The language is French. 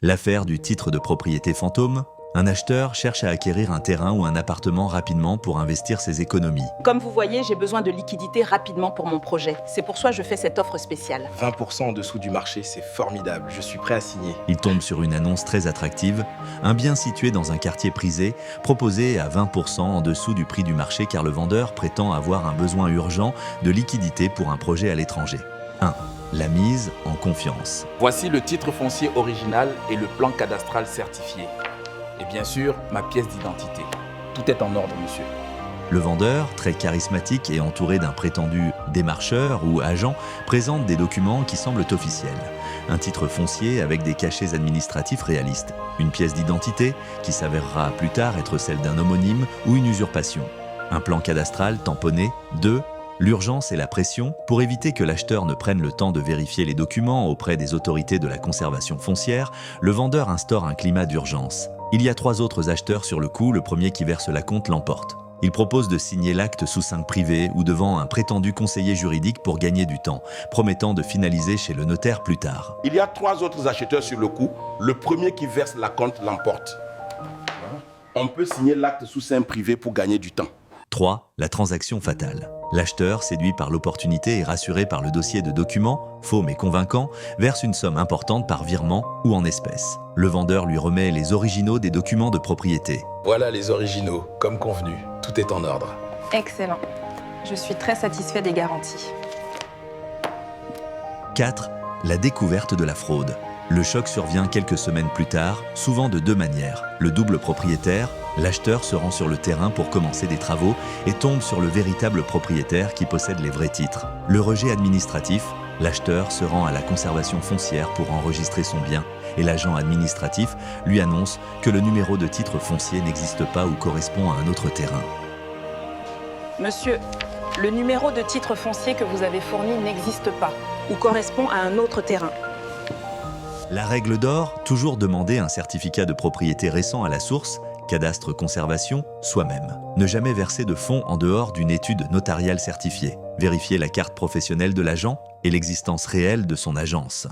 L'affaire du titre de propriété fantôme. Un acheteur cherche à acquérir un terrain ou un appartement rapidement pour investir ses économies. Comme vous voyez, j'ai besoin de liquidités rapidement pour mon projet. C'est pour ça que je fais cette offre spéciale. 20% en dessous du marché, c'est formidable. Je suis prêt à signer. Il tombe sur une annonce très attractive, un bien situé dans un quartier prisé, proposé à 20% en dessous du prix du marché car le vendeur prétend avoir un besoin urgent de liquidité pour un projet à l'étranger. 1. La mise en confiance. Voici le titre foncier original et le plan cadastral certifié. Et bien sûr, ma pièce d'identité. Tout est en ordre, monsieur. Le vendeur, très charismatique et entouré d'un prétendu démarcheur ou agent, présente des documents qui semblent officiels. Un titre foncier avec des cachets administratifs réalistes. Une pièce d'identité qui s'avérera plus tard être celle d'un homonyme ou une usurpation. Un plan cadastral tamponné. 2. L'urgence et la pression. Pour éviter que l'acheteur ne prenne le temps de vérifier les documents auprès des autorités de la conservation foncière, le vendeur instaure un climat d'urgence. Il y a 3 autres acheteurs sur le coup, le premier qui verse l'acompte l'emporte. Il propose de signer l'acte sous seing privé ou devant un prétendu conseiller juridique pour gagner du temps, promettant de finaliser chez le notaire plus tard. Il y a 3 autres acheteurs sur le coup, le premier qui verse l'acompte l'emporte. On peut signer l'acte sous seing privé pour gagner du temps. 3. La transaction fatale. L'acheteur, séduit par l'opportunité et rassuré par le dossier de documents, faux mais convaincant, verse une somme importante par virement ou en espèces. Le vendeur lui remet les originaux des documents de propriété. Voilà les originaux, comme convenu. Tout est en ordre. Excellent. Je suis très satisfait des garanties. 4. La découverte de la fraude. Le choc survient quelques semaines plus tard, souvent de 2 manières. Le double propriétaire, l'acheteur se rend sur le terrain pour commencer des travaux et tombe sur le véritable propriétaire qui possède les vrais titres. Le rejet administratif, l'acheteur se rend à la conservation foncière pour enregistrer son bien et l'agent administratif lui annonce que le numéro de titre foncier n'existe pas ou correspond à un autre terrain. Monsieur, le numéro de titre foncier que vous avez fourni n'existe pas ou correspond à un autre terrain. La règle d'or, toujours demander un certificat de propriété récent à la source, cadastre conservation, soi-même. Ne jamais verser de fonds en dehors d'une étude notariale certifiée. Vérifier la carte professionnelle de l'agent et l'existence réelle de son agence.